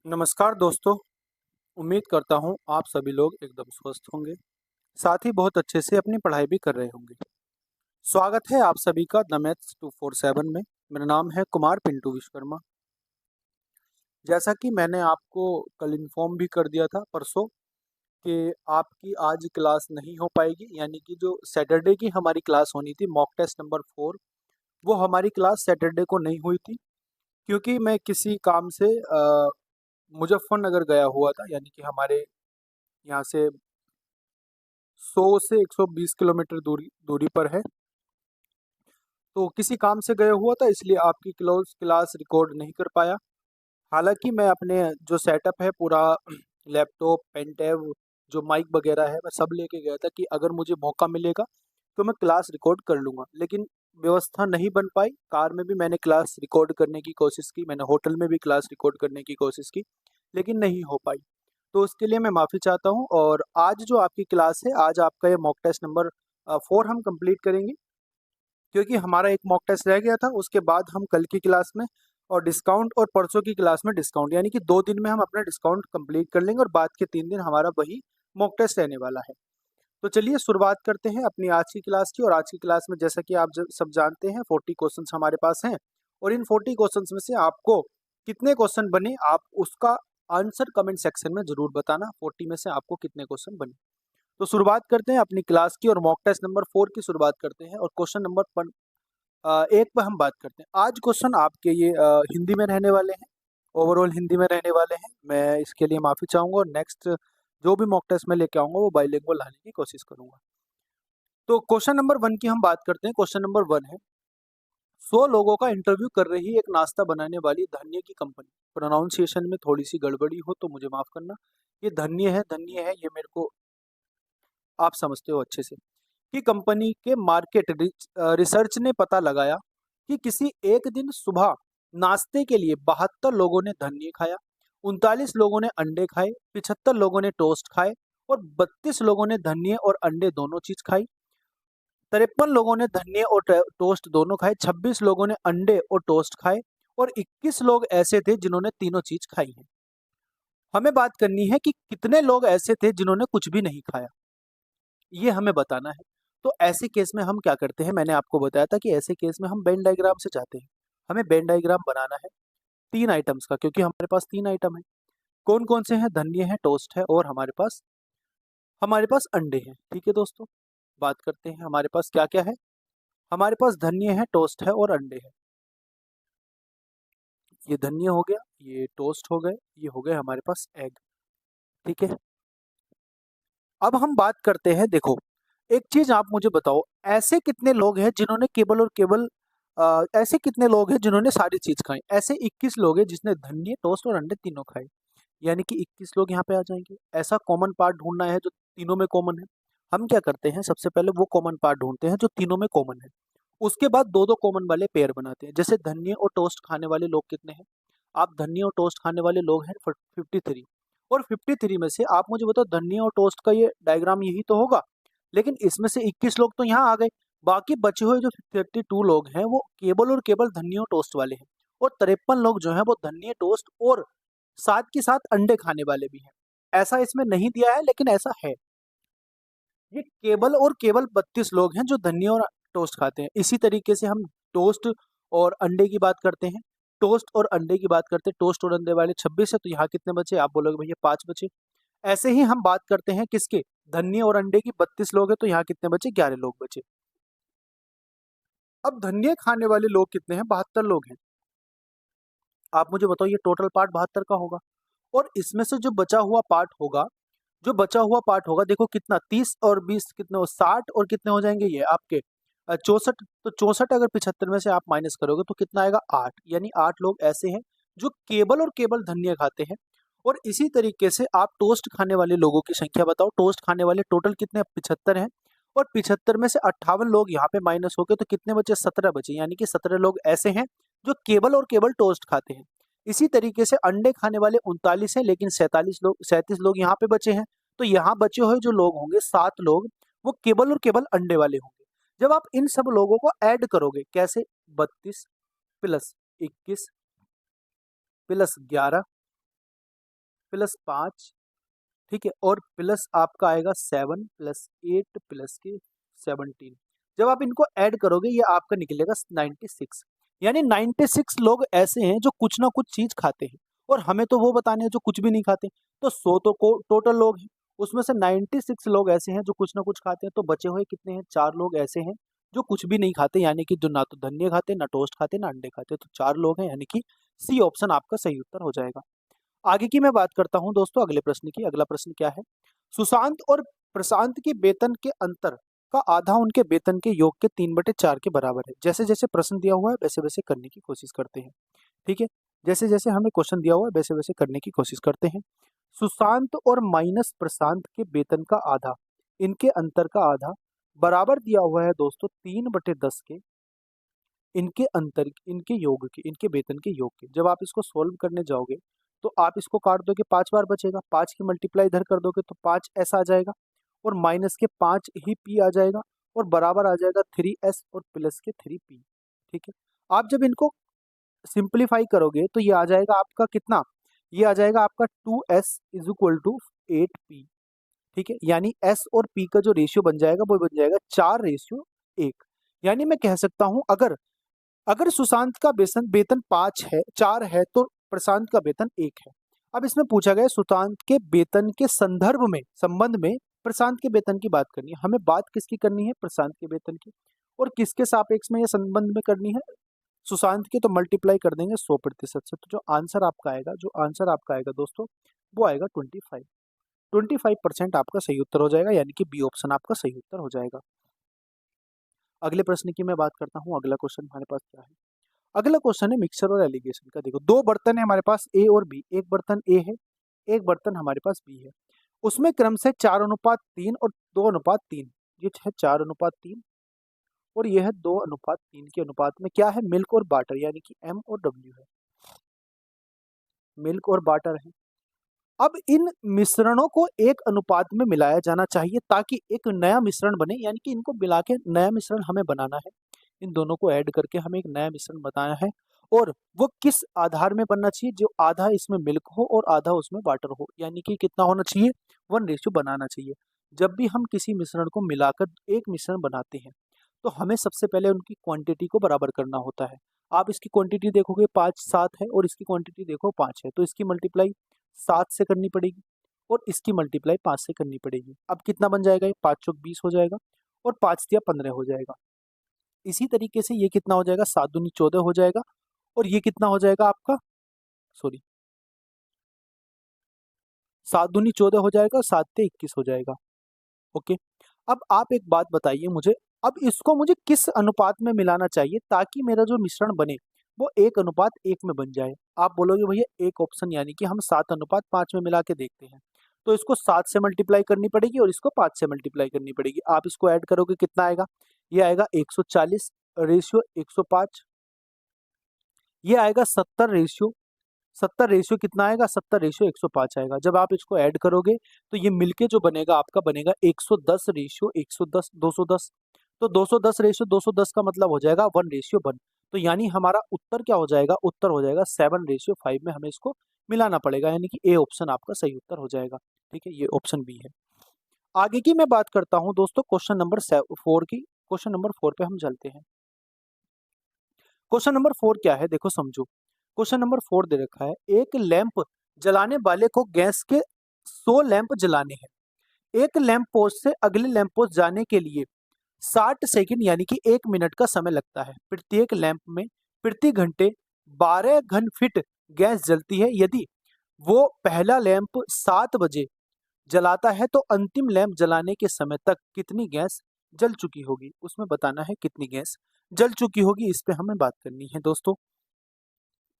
नमस्कार दोस्तों। उम्मीद करता हूँ आप सभी लोग एकदम स्वस्थ होंगे, साथ ही बहुत अच्छे से अपनी पढ़ाई भी कर रहे होंगे। स्वागत है आप सभी का द मैथ्स 247 में। मेरा नाम है कुमार पिंटू विश्वकर्मा। जैसा कि मैंने आपको कल इन्फॉर्म भी कर दिया था परसों कि आपकी आज क्लास नहीं हो पाएगी, यानी कि जो सैटरडे की हमारी क्लास होनी थी मॉक टेस्ट नंबर 4, वो हमारी क्लास सैटरडे को नहीं हुई थी क्योंकि मैं किसी काम से मुजफ्फरनगर गया हुआ था, यानी कि हमारे यहाँ से 100 से 120 किलोमीटर दूरी दूरी पर है। तो किसी काम से गया हुआ था, इसलिए आपकी क्लास रिकॉर्ड नहीं कर पाया। हालांकि मैं अपने जो सेटअप है पूरा लैपटॉप, पेन ड्राइव, जो माइक वगैरह है, मैं सब लेके गया था कि अगर मुझे मौका मिलेगा तो मैं क्लास रिकॉर्ड कर लूँगा। लेकिन व्यवस्था नहीं बन पाई। कार में भी मैंने क्लास रिकॉर्ड करने की कोशिश की, मैंने होटल में भी क्लास रिकॉर्ड करने की कोशिश की, लेकिन नहीं हो पाई। तो उसके लिए मैं माफ़ी चाहता हूँ। और आज जो आपकी क्लास है, आज आपका ये मॉक टेस्ट नंबर 4 हम कंप्लीट करेंगे, क्योंकि हमारा एक मॉक टेस्ट रह गया था। उसके बाद हम कल की क्लास में और डिस्काउंट, और परसों की क्लास में डिस्काउंट, यानी कि 2 दिन में हम अपना डिस्काउंट कंप्लीट कर लेंगे और बाद के 3 दिन हमारा वही मॉक टेस्ट रहने वाला है। तो चलिए शुरुआत करते हैं अपनी आज की क्लास की। और आज की क्लास में जैसा कि आप सब जानते हैं 40 क्वेश्चंस हमारे पास हैं, और इन 40 क्वेश्चंस में से आपको कितने क्वेश्चन बने आप उसका आंसर कमेंट सेक्शन में जरूर बताना। 40 में से आपको कितने क्वेश्चन बने। तो शुरुआत करते हैं अपनी क्लास की और मॉक टेस्ट नंबर 4 की शुरुआत करते हैं। और क्वेश्चन नंबर 1 पर हम बात करते हैं। आज क्वेश्चन आपके ये हिंदी में रहने वाले हैं, ओवरऑल हिंदी में रहने वाले हैं। मैं इसके लिए माफ़ी चाहूँगा और नेक्स्ट जो भी मॉक टेस्ट में लेके आऊँगा वो बाइलिंगुअल लाने की कोशिश करूँगा। तो क्वेश्चन नंबर 1 की हम बात करते हैं। क्वेश्चन नंबर 1 है, 100 लोगों का इंटरव्यू कर रही एक नाश्ता बनाने वाली धन्य की कंपनी। प्रोनाउंसिएशन में थोड़ी सी गड़बड़ी हो तो मुझे माफ़ करना। ये धन्य है, ये मेरे को आप समझते हो अच्छे से। कि कंपनी के मार्केट रिसर्च ने पता लगाया कि किसी एक दिन सुबह नाश्ते के लिए 72 लोगों ने धनिया खाया, 39 लोगों ने अंडे खाए, 75 लोगों ने टोस्ट खाए और 32 लोगों ने धनिया और अंडे दोनों चीज खाई। 53 लोगों ने धनिया और टोस्ट दोनों खाए, 26 लोगों ने अंडे और टोस्ट खाए और 21 लोग ऐसे थे जिन्होंने तीनों चीज खाई है। हमें बात करनी है कि कितने लोग ऐसे थे जिन्होंने कुछ भी नहीं खाया, ये हमें बताना है। तो ऐसे केस में हम क्या करते हैं, मैंने आपको बताया था कि ऐसे केस में हम वेन डायग्राम से जाते हैं। हमें वेन डायग्राम बनाना है 3 आइटम्स का, क्योंकि हमारे पास 3 आइटम है। कौन-कौन से हैं? धनिया है, टोस्ट है और हमारे पास अंडे हैं। ठीक है दोस्तों, बात करते हैं हमारे पास क्या-क्या है। हमारे पास धनिया है, टोस्ट है और अंडे हैं। ये धनिया हो गया, ये टोस्ट हो गए, ये हो गए हमारे पास एग। ठीक है। अब हम बात करते हैं, देखो एक चीज आप मुझे बताओ, ऐसे कितने लोग हैं जिन्होंने केवल और केवल ऐसे कितने लोग हैं जिन्होंने सारी चीज खाई? ऐसे 21 लोग हैं जिसने धनिया, टोस्ट और अंडे तीनों खाए, यानी कि 21 लोग यहाँ पे आ जाएंगे। ऐसा कॉमन पार्ट ढूंढना है जो तीनों में कॉमन है। हम क्या करते हैं, सबसे पहले वो कॉमन पार्ट ढूंढते हैं जो तीनों में कॉमन है। उसके बाद दो दो कॉमन वाले पेयर बनाते हैं। जैसे धनिया और टोस्ट खाने वाले लोग कितने हैं? आप धनिया और टोस्ट खाने वाले लोग हैं 53, और 53 में से आप मुझे बताओ धनिया और टोस्ट का ये डायग्राम यही तो होगा। लेकिन इसमें से 21 लोग तो यहाँ आ गए, बाकी बचे हुए जो 32 लोग हैं वो केवल और केवल धनिया और टोस्ट वाले हैं। और 53 लोग जो हैं वो धनिया, टोस्ट और साथ के साथ अंडे खाने वाले भी हैं। ऐसा इसमें नहीं दिया है लेकिन ऐसा है। ये केवल और केवल 32 लोग हैं जो धनिया और टोस्ट खाते हैं। इसी तरीके से हम टोस्ट और अंडे की बात करते हैं। टोस्ट और अंडे की बात करते हैं, टोस्ट और अंडे वाले 26 है, तो यहाँ कितने बचे? आप बोलोगे भैया 5 बचे। ऐसे ही हम बात करते हैं किसके? धनिया और अंडे की। 32 लोग हैं तो यहाँ कितने बचे? 11 लोग बचे। अब धनिया खाने वाले लोग कितने हैं? 72 लोग हैं। आप मुझे बताओ, ये टोटल पार्ट 72 का होगा। और इसमें से जो बचा हुआ पार्ट होगा, जो बचा हुआ पार्ट होगा, देखो कितना, 30 और 20 कितने हो? 60 और कितने हो जाएंगे ये आपके 64। तो 64 अगर 75 में से आप माइनस करोगे तो कितना आएगा? 8। यानी 8 लोग ऐसे हैं जो केवल और केवल धनिया खाते हैं। और इसी तरीके से आप टोस्ट खाने वाले लोगों की संख्या बताओ। टोस्ट खाने वाले टोटल कितने? 75 हैं। और 75 में से 58 लोग यहाँ पे माइनस हो गए तो कितने बचे? 17 बचे। यानी कि 17 लोग ऐसे हैं जो केवल और केवल टोस्ट खाते हैं। इसी तरीके से अंडे खाने वाले 39 हैं, लेकिन 37 लोग यहाँ पे बचे हैं। तो यहाँ बचे हुए जो लोग होंगे 7 लोग, वो केवल और केवल अंडे वाले होंगे। जब आप इन सब लोगों को ऐड करोगे, कैसे? 32 प्लस 21 प्लस 11 प्लस 5, ठीक है, और प्लस आपका आएगा 7 प्लस 8 प्लस के 17। जब आप इनको ऐड करोगे ये आपका निकलेगा 96। यानी 96 लोग ऐसे हैं जो कुछ ना कुछ चीज खाते हैं, और हमें तो वो बताने हैं जो कुछ भी नहीं खाते। तो 100 तो टोटल लोग हैं, उसमें से 96 लोग ऐसे हैं जो कुछ ना कुछ खाते हैं। तो बचे हुए कितने हैं? 4 लोग ऐसे हैं जो कुछ भी नहीं खाते, यानी कि जो ना तो धनिया खाते, ना टोस्ट खाते, ना अंडे खाते। तो 4 लोग हैं, यानी कि सी ऑप्शन आपका सही उत्तर हो जाएगा। आगे की मैं बात करता हूं दोस्तों अगले प्रश्न की। अगला प्रश्न क्या है? सुशांत और प्रशांत के वेतन के अंतर का आधा उनके वेतन के योग के 3/4 के बराबर है। जैसे जैसे प्रश्न दिया हुआ है वैसे वैसे करने की कोशिश करते हैं, ठीक है। जैसे जैसे हमें क्वेश्चन दिया हुआ है वैसे वैसे करने की कोशिश करते हैं। सुशांत और माइनस प्रशांत के वेतन का आधा, इनके अंतर का आधा बराबर दिया हुआ है दोस्तों 3/10 के इनके अंतर, इनके योग के, इनके वेतन के योग के। जब आप इसको सोल्व करने जाओगे तो आप इसको काट दोगे, 5 बार बचेगा, 5 की मल्टीप्लाई इधर कर दोगे तो 5s आ जाएगा, और माइनस के 5 ही p आ जाएगा, और बराबर आ जाएगा 3s और प्लस के 3p, ठीक है। आप जब इनको सिंप्लीफाई करोगे तो ये आ जाएगा आपका कितना? ये आ जाएगा आपका 2s is equal to 8p, ठीक है। यानी s और p का जो रेशियो बन जाएगा वो बन जाएगा 4:1। यानी मैं कह सकता हूं अगर अगर सुशांत का वेतन वेतन 4 है तो प्रशांत का वेतन 1 है। अब इसमें पूछा गया सुशांत के वेतन के संबंध में प्रशांत के वेतन की बात करनी है। हमें बात किसकी करनी है? प्रशांत के वेतन की। और किसके सापेक्ष में ये संबंध में करनी है? सुशांत के। तो मल्टीप्लाई कर देंगे 100% से। तो जो आंसर आपका आएगा दोस्तों वो आएगा 25% आपका सही उत्तर हो जाएगा, यानी कि बी ऑप्शन आपका सही उत्तर हो जाएगा। अगले प्रश्न की मैं बात करता हूँ। अगला क्वेश्चन हमारे पास क्या है? अगला क्वेश्चन है मिक्सर और एलिगेशन का। देखो, 2 बर्तन है हमारे पास ए और बी। एक बर्तन ए है, एक बर्तन हमारे पास बी है। उसमें क्रम से 4:3 और 2:3। ये है 4:3 और ये है 2:3 के अनुपात में क्या है? मिल्क और वाटर, यानी कि एम और डब्ल्यू है। मिल्क और वाटर है। अब इन मिश्रणों को एक अनुपात में मिलाया जाना चाहिए ताकि एक नया मिश्रण बने, यानी कि इनको मिला के नया मिश्रण हमें बनाना है। इन दोनों को ऐड करके हमें एक नया मिश्रण बनाना है, और वो किस आधार में बनना चाहिए? जो आधा इसमें मिल्क हो और आधा उसमें वाटर हो, यानी कि कितना होना चाहिए? 1:, बनाना चाहिए। जब भी हम किसी मिश्रण को मिलाकर एक मिश्रण बनाते हैं तो हमें सबसे पहले उनकी क्वांटिटी को बराबर करना होता है। आप इसकी क्वांटिटी देखोगे 5 7 है, और इसकी क्वांटिटी देखो 5 है, तो इसकी मल्टीप्लाई 7 से करनी पड़ेगी और इसकी मल्टीप्लाई 5 से करनी पड़ेगी। अब कितना बन जाएगा? ये 5 चौक 20 हो जाएगा, और 5 तिया 15 हो जाएगा। इसी तरीके से ये कितना हो जाएगा? 7 दूनी 14 हो जाएगा, और ये कितना हो जाएगा आपका? सॉरी, 7 दूनी 14 हो जाएगा और 7 ते 21 हो जाएगा। ओके। अब आप एक बात बताइए मुझे, अब इसको मुझे किस अनुपात में मिलाना चाहिए ताकि मेरा जो मिश्रण बने वो 1:1 में बन जाए? आप बोलोगे भैया एक ऑप्शन, यानी कि हम 7:5 में मिला के देखते हैं। तो इसको 7 से मल्टीप्लाई करनी पड़ेगी और इसको 5 से मल्टीप्लाई करनी पड़ेगी। आप इसको ऐड करोगे कितना आएगा? ये आएगा 140:105। ये आएगा 70 रेशियो कितना आएगा? 70:105 आएगा। जब आप इसको ऐड करोगे तो ये मिलके जो बनेगा आपका बनेगा 110:110 210। तो 210:210 का मतलब हो जाएगा 1:1। तो यानी हमारा उत्तर क्या हो जाएगा? उत्तर हो जाएगा 7:5 में हमें इसको मिलाना पड़ेगा, यानी कि ए ऑप्शन आपका सही उत्तर हो जाएगा। ठीक है, ये ऑप्शन बी है। आगे की मैं बात करता हूं दोस्तों क्वेश्चन नंबर 4 की। क्वेश्चन नंबर 4 पे हम चलते हैं। क्वेश्चन नंबर 4 क्या है? देखो समझो। क्वेश्चन नंबर 4 दे रखा है, एक लैंप जलाने वाले को गैस के 100 लैंप जलाने हैं। एक लैंप पोस्ट से अगले लैंप पोस्ट जाने के लिए 60 सेकंड यानी कि 1 मिनट का समय लगता है। प्रत्येक लैंप में प्रति घंटे 12 घन फीट गैस जलती है। यदि वो पहला लैंप 7 बजे जलाता है तो अंतिम लैंप जलाने के समय तक कितनी गैस जल चुकी होगी? उसमें बताना है कितनी गैस जल चुकी होगी, इस पे हमें बात करनी है दोस्तों।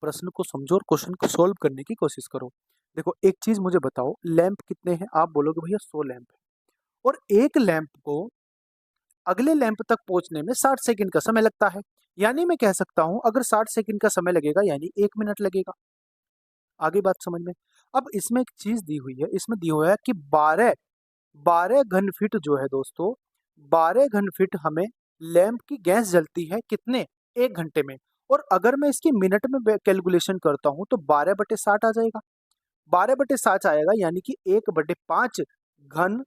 प्रश्न को समझो और क्वेश्चन को सॉल्व करने की कोशिश करो। देखो, एक चीज मुझे बताओ, लैंप कितने हैं? आप बोलोगे भैया 100 लैंप है, और एक लैंप को अगले लैंप तक पहुंचने में 60 सेकंड का समय लगता है। यानी मैं कह सकता हूं अगर 60 सेकंड का समय लगेगा यानी 1 मिनट लगेगा। आगे बात समझ में। अब इसमें एक चीज दी हुई है, इसमें दी हुआ है कि 12 घन फीट जो है दोस्तों, 12 घन फीट हमें लैंप की गैस जलती है कितने? 1 घंटे में। और अगर मैं इसकी मिनट में कैलकुलेशन करता हूं तो 12/60 आ जाएगा। 12/7 आएगा, यानी कि 1/5 घन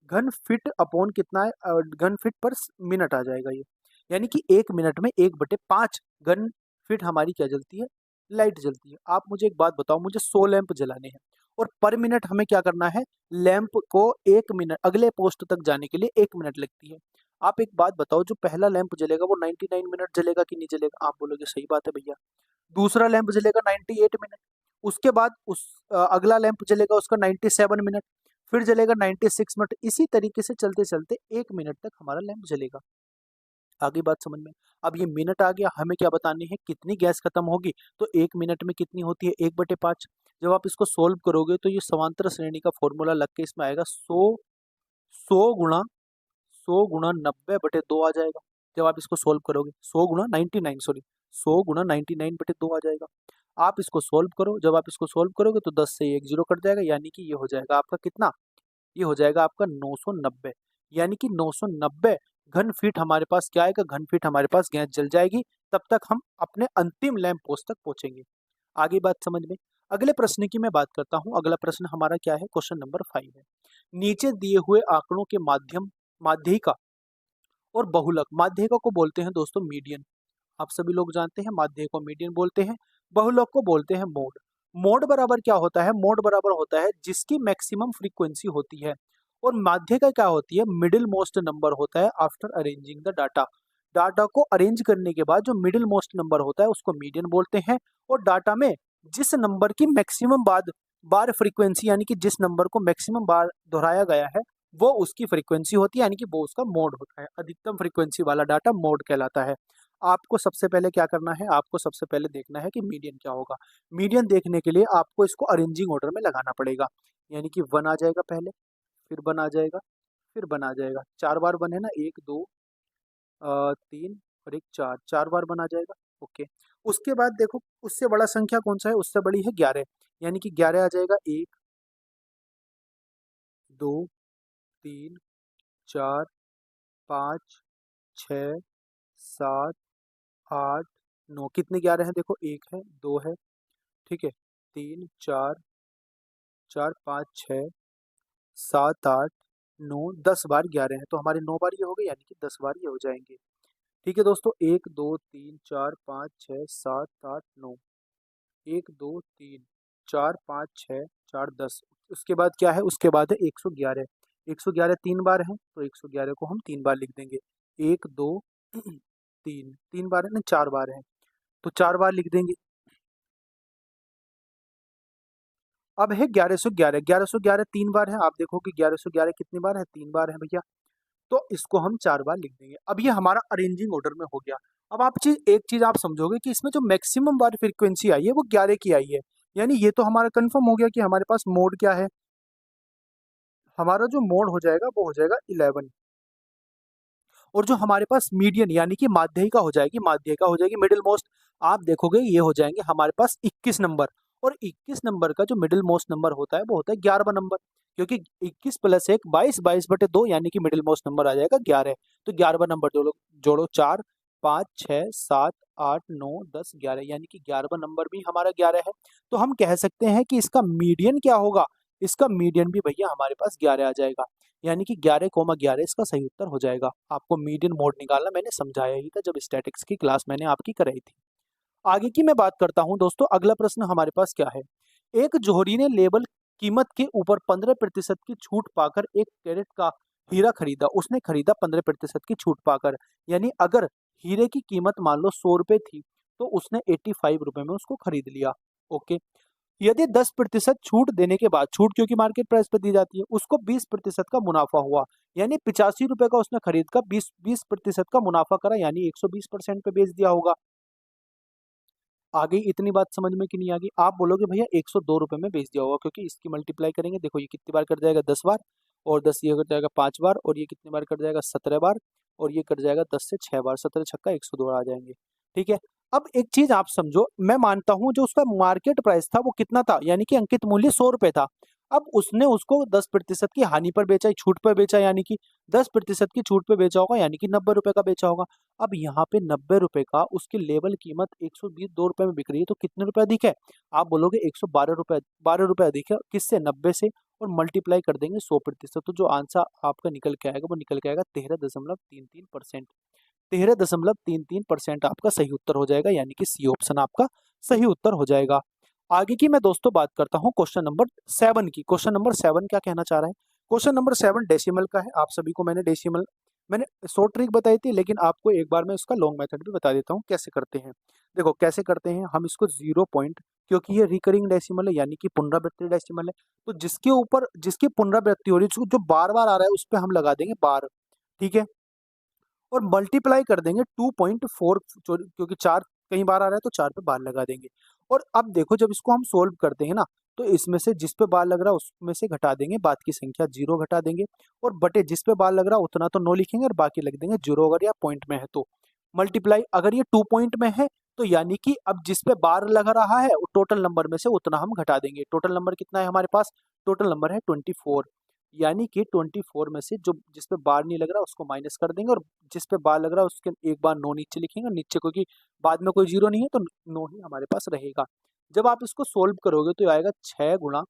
घन फीट अपॉन कितना है, घन फीट पर मिनट आ जाएगा ये। यानी कि 1 मिनट में 1/5 घन फीट हमारी क्या जलती है, लाइट जलती है। आप मुझे एक बात बताओ, मुझे 100 लैंप जलाने हैं और पर मिनट हमें क्या करना है, लैंप को 1 मिनट अगले पोस्ट तक जाने के लिए 1 मिनट लगती है। आप एक बात बताओ, जो पहला लैंप जलेगा वो 99 मिनट जलेगा कि नहीं जलेगा? आप बोलोगे सही बात है भैया। दूसरा लैंप जलेगा 98 मिनट, उसके बाद अगला लैंप जलेगा उसका 97 मिनट, फिर जलेगा 96 मिनट। इसी तरीके से चलते चलते 1 मिनट तक हमारा लैंप जलेगा। आगे बात समझ में? अब ये मिनट आ गया, हमें क्या बतानी है, कितनी गैस खत्म होगी। तो 1 मिनट में कितनी होती है, 1/5। जब आप इसको सोल्व करोगे तो ये समांतर श्रेणी का फॉर्मूला लग के इसमें आएगा 100 गुणा 90/2 आ जाएगा। जब आप इसको सोल्व करोगे 100 गुणा 99 आ जाएगा। आप इसको सोल्व करो, जब आप इसको सोल्व करोगे तो 10 से 1 जीरो कट जाएगा, यानी कि ये हो जाएगा आपका कितना, ये हो जाएगा आपका 990। यानी कि 990 घन फीट हमारे पास क्या आएगा, घन फीट हमारे पास गैस जल जाएगी। तब तक हम अपने अंतिम लैंप पोस्ट तक पहुंचेंगे। आगे बात समझ में? अगले प्रश्न की मैं बात करता हूं। अगला प्रश्न हमारा क्या है, क्वेश्चन नंबर 5 है। नीचे दिए हुए आंकड़ों के माध्यिका और बहुलक, माध्यिका को बोलते हैं दोस्तों मीडियन, आप सभी लोग जानते हैं माध्यिका को मीडियन बोलते हैं। बहुलक को बोलते हैं मोड। मोड बराबर क्या होता है, मोड बराबर होता है जिसकी मैक्सिमम फ्रीक्वेंसी होती है। और माध्यिका क्या होती है, मिडिल मोस्ट नंबर होता है after arranging the data. Data को अरेंज करने के बाद जो मिडिल मोस्ट नंबर होता है उसको मीडियन बोलते हैं। और डाटा में जिस नंबर की मैक्सिमम बार फ्रीक्वेंसी, यानी कि जिस नंबर को मैक्सिमम बार दोहराया गया है वो उसकी फ्रीक्वेंसी होती है, यानी कि वो उसका मोड होता है। अधिकतम फ्रीक्वेंसी वाला डाटा मोड कहलाता है। आपको सबसे पहले क्या करना है, आपको सबसे पहले देखना है कि मीडियन क्या होगा। मीडियन देखने के लिए आपको इसको अरेंजिंग ऑर्डर में लगाना पड़ेगा। यानी कि 1 आ जाएगा पहले, फिर 1 आ जाएगा, फिर 1 आ जाएगा। 4 बार 1 है ना, 1 2 3 और 1 4, 4 बार 1 आ जाएगा। ओके, उसके बाद देखो उससे बड़ा संख्या कौन सा है, उससे बड़ी है 11। यानी कि 11 आ जाएगा, 1 2 3 4 5 6 7 8 9। कितने 11 हैं, देखो 1 है, 2 है, ठीक है, 3 4 4 5 6 7 8 9 10 बार 11 है, तो हमारे 9 बार ये हो गए, यानी कि 10 बार ये हो जाएंगे। ठीक है दोस्तों, 1 2 3 4 5 6 7 8 9, 1 2 3 4 5 6 4 10। उसके बाद क्या है, उसके बाद है 111। 111 3 बार है, तो 111 को हम 3 बार लिख देंगे। 1 2 3, 3 बार है ना, 4 बार है, तो 4 बार लिख देंगे। अब है 1111। 1111 3 बार है, आप देखो कि 1111 कितनी बार है, 3 बार है भैया, तो इसको हम 4 बार लिख देंगे। अब ये हमारा अरेंजिंग ऑर्डर में हो गया। अब आप एक चीज आप समझोगे कि इसमें जो मैक्सिमम बार फ्रीक्वेंसी आई है वो 11 की आई है। यानी ये तो हमारा कंफर्म हो गया कि हमारे पास मोड क्या है, हमारा जो मोड हो जाएगा वो हो जाएगा 11। और जो हमारे पास मीडियन यानी कि माध्यिका हो जाएगी, माध्यिका हो जाएगी मिडिल मोस्ट। आप देखोगे ये हो जाएंगे हमारे पास 21 नंबर। और 21 नंबर का जो मिडिल मोस्ट नंबर होता है वो होता है 11वां नंबर, क्योंकि 21 + 1 22, 22/2, यानी कि मिडिल मोस्ट नंबर आ जाएगा 11। तो 11वां नंबर जोड़ो जोड़ो, 4 5 6 7 8 9 10 11, यानी कि 11वां नंबर भी हमारा 11 है। तो हम कह सकते हैं कि इसका मीडियन क्या होगा, इसका मीडियन भी भैया हमारे पास 11 आ जाएगा। यानी कि 11,11 इसका सही उत्तर हो जाएगा। आपको मीडियन मोड निकालना मैंने समझाया ही था जब स्टैटिक्स की क्लास मैंने आपकी कराई थी। आगे की मैं बात करता हूं दोस्तों। अगला प्रश्न हमारे पास क्या है, एक जोहरी ने लेबल कीमत के ऊपर 15% की छूट पाकर 1 कैरेट का हीरा खरीदा। उसने खरीदा 15% की छूट पाकर, यानी अगर हीरे की कीमत मान लो 100 रुपए थी तो उसने 85 रुपए में उसको खरीद लिया। ओके, यदि 10% छूट देने के बाद, छूट क्योंकि मार्केट प्राइस पर दी जाती है, उसको 20% का मुनाफा हुआ, यानी 85 रुपए का उसने खरीद का 20% का मुनाफा करा, यानी 120% पे बेच दिया होगा। आ गई इतनी बात समझ में कि नहीं आ गई? आप बोलोगे भैया 102 रुपए में बेच दिया होगा, क्योंकि इसकी मल्टीप्लाई करेंगे, देखो ये कितनी बार कट जाएगा, 10 बार, और 10 ये कट जाएगा 5 बार, और ये कितनी बार कट जाएगा, 17 बार, और ये कट जाएगा 10 से 6 बार, 17 छक्का 102 आ जाएंगे। ठीक है, अब एक चीज आप समझो, मैं मानता हूं जो उसका मार्केट प्राइस था वो कितना था, यानी कि अंकित मूल्य 100 रुपए था। अब उसने उसको 10% की हानि पर बेचा, छूट पर बेचा, यानी कि 10% की छूट पे बेचा होगा, यानी कि 90 रुपए का बेचा होगा। अब यहाँ पे 90 रुपए का उसकी लेवल कीमत 120 2 रुपए में बिक रही है, तो कितने रुपए अधिक है? आप बोलोगे 112 रुपए, 12 रुपए अधिक है। किससे? 90 से। और मल्टीप्लाई कर देंगे 100%, तो जो आंसर आपका निकल के आएगा वो निकल के आएगा 13.33%। 13.33% आपका सही उत्तर हो जाएगा, यानी कि सी ऑप्शन आपका सही उत्तर हो जाएगा। आगे की मैं दोस्तों बात करता हूँ क्वेश्चन नंबर 7 की। क्वेश्चन नंबर 7 क्या कहना चाह रहा है? क्वेश्चन नंबर 7 डेसिमल का है। आप सभी को मैंने शॉर्ट ट्रिक बताई थी, लेकिन आपको एक बार मैं इसका लॉन्ग मेथड भी बता देता हूँ कैसे करते हैं। देखो कैसे करते हैं हम इसको 0 पॉइंट, क्योंकि ये रिकरिंग डेसिमल है, यानी कि पुनरावृत्ति डेसिमल है, तो जिसके ऊपर जिसकी पुनरावृत्ति हो रही है, जो बार बार आ रहा है, उस पर हम लगा देंगे बार। ठीक है। और मल्टीप्लाई कर देंगे 2.4, क्योंकि 4 कई बार आ रहा है तो 4 पे बार लगा देंगे। और अब देखो जब इसको हम सोल्व करते हैं ना, तो इसमें से जिस पे बार लग रहा है उसमें से घटा देंगे, बाद की संख्या 0 घटा देंगे, और बटे जिस पे बार लग रहा है उतना तो 9 लिखेंगे और बाकी लिख देंगे 0, अगर या पॉइंट में है तो। मल्टीप्लाई अगर ये 2 पॉइंट में है, तो यानी कि अब जिस पे बार लग रहा है टोटल नंबर में से उतना हम घटा देंगे। टोटल नंबर कितना है हमारे पास? टोटल नंबर है 24, यानी कि 24 में से जो जिस पे बार नहीं लग रहा उसको माइनस कर देंगे, और जिस पे बार लग रहा है उसके एक बार 9 नीचे लिखेंगे, नीचे क्योंकि बाद में कोई 0 नहीं है तो 9 ही हमारे पास रहेगा। जब आप इसको सोल्व करोगे तो आएगा 6 गुणा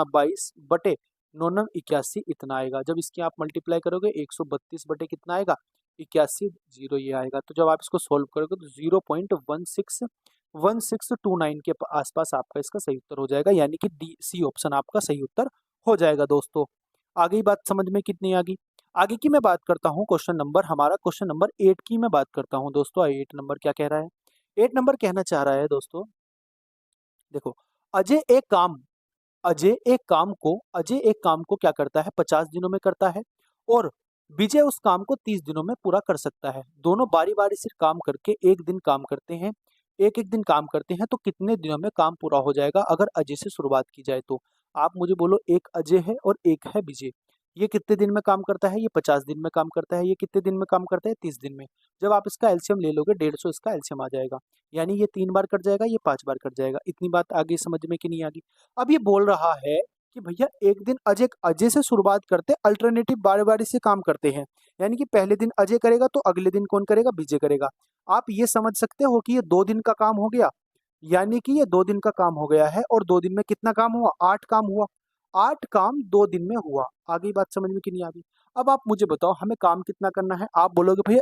22 बटे 9 9 81, इतना आएगा। जब इसकी आप मल्टीप्लाई करोगे 132 बटे कितना आएगा? 81, 0 ये आएगा। तो जब आप इसको सोल्व करोगे तो 0.1629 के आसपास आपका इसका सही उत्तर हो जाएगा, यानी कि डी सी ऑप्शन आपका सही उत्तर हो जाएगा दोस्तों। आगे ही बात समझ में कितनी आ गई? आगे की मैं बात करता हूँ क्वेश्चन नंबर 8 की मैं बात करता हूँ दोस्तों। 8 नंबर क्या कह रहा है? 8 नंबर कहना चाह रहा है दोस्तों, देखो, अजय एक काम अजय एक काम को क्या करता है? 50 दिनों में करता है, और विजय उस काम को 30 दिनों में पूरा कर सकता है। दोनों बारी बारी से काम करके एक दिन काम करते हैं, एक एक दिन काम करते हैं, तो कितने दिनों में काम पूरा हो जाएगा अगर अजय से शुरुआत की जाए तो? आप मुझे बोलो, एक अजय है और एक है विजय, ये कितने दिन में काम करता है? ये 50 दिन में काम करता है। ये कितने दिन में काम करता है? 30 दिन में। जब आप इसका एलसीएम ले लोगे 150 इसका एलसीएम आ जाएगा, यानी ये 3 बार कट जाएगा, ये 5 बार कट जाएगा। इतनी बात आगे समझ में कि नहीं आ गई? अब ये बोल रहा है कि भैया एक दिन अजय से शुरुआत करते, अल्टरनेटिव बारी बारी से काम करते हैं, यानी कि पहले दिन अजय करेगा तो अगले दिन कौन करेगा? विजय करेगा। आप ये समझ सकते हो कि ये 2 दिन का काम हो गया, यानी कि ये 2 दिन का काम हो गया है, और 2 दिन में कितना काम हुआ? 8 काम हुआ। 8 काम 2 दिन में हुआ। आगे बात समझ में कि नहीं आ गई? अब आप मुझे बताओ हमें काम कितना करना है? आप बोलोगे भैया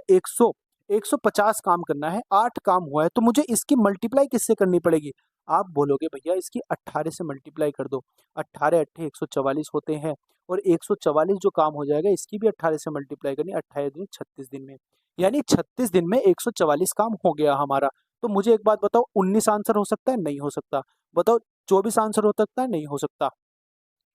150 काम करना है, 8 काम हुआ है, तो मुझे इसकी मल्टीप्लाई किससे करनी पड़ेगी? आप बोलोगे भैया इसकी 18 से मल्टीप्लाई कर दो। 18 अट्ठे 144 होते हैं, और 144 जो काम हो जाएगा इसकी भी 18 से मल्टीप्लाई करनी, 28 दिन 36 दिन में, यानी 36 दिन में 144 काम हो गया हमारा। तो मुझे एक बात बताओ, 19 आंसर हो सकता है? नहीं हो सकता। बताओ, 24 आंसर हो सकता है? नहीं हो सकता।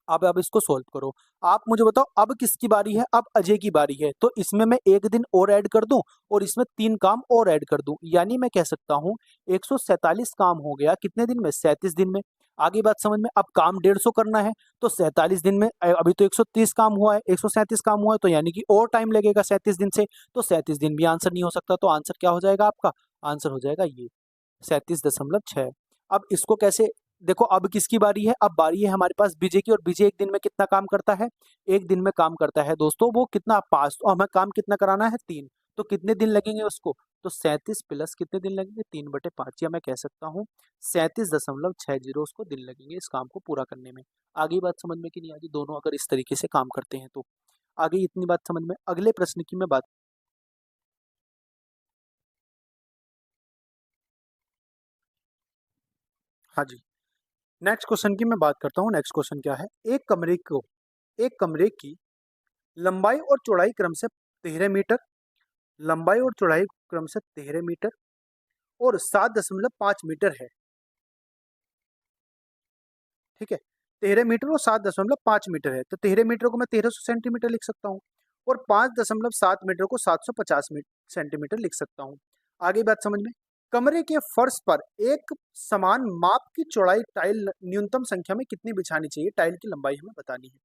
अब इसको सोल्व करो। आप मुझे बताओ अब किसकी बारी है? अब अजय की बारी है, तो इसमें मैं एक दिन और ऐड कर दूं, और इसमें 3 काम और ऐड कर दूं, यानी मैं कह सकता हूं 147 काम हो गया कितने दिन में? 37 दिन में। आगे बात समझ में? अब काम 150 करना है, तो 47 दिन में अभी तो 130 काम हुआ है, 137 काम हुआ है, तो यानी कि और टाइम लगेगा 37 दिन से, तो 37 दिन भी आंसर नहीं हो सकता। तो आंसर क्या हो जाएगा आपका? आंसर हो जाएगा ये 37.6। अब इसको कैसे? देखो अब किसकी बारी है? अब बारी है हमारे पास विजय की, और विजय एक दिन में कितना काम करता है? एक दिन में काम करता है दोस्तों वो कितना? 5। तो हमें काम कितना कराना है? 3। तो कितने दिन लगेंगे उसको? तो 37 प्लस कितने दिन लगेंगे? 3/5, या मैं कह सकता हूँ 37.60 उसको दिन लगेंगे इस काम को पूरा करने में। आगे बात समझ में कि नहीं आगे? दोनों अगर इस तरीके से काम करते हैं तो आगे इतनी बात समझ में। अगले प्रश्न की मैं बात, हाँ जी, नेक्स्ट क्वेश्चन की मैं बात करता हूँ। नेक्स्ट क्वेश्चन क्या है? एक कमरे की लंबाई और चौड़ाई क्रम से 13 मीटर, लंबाई और चौड़ाई क्रम से 13 मीटर और 7.5 मीटर है। ठीक है, 13 मीटर और 7.5 मीटर है, तो 13 मीटर को मैं 1300 सेंटीमीटर लिख सकता हूँ, और 5.7 मीटर को 750 सेंटीमीटर लिख सकता हूँ। आगे बात समझ में? कमरे के फर्श पर एक समान माप की चौड़ाई टाइल न्यूनतम संख्या में कितनी बिछानी चाहिए? टाइल की लंबाई हमें बतानी है।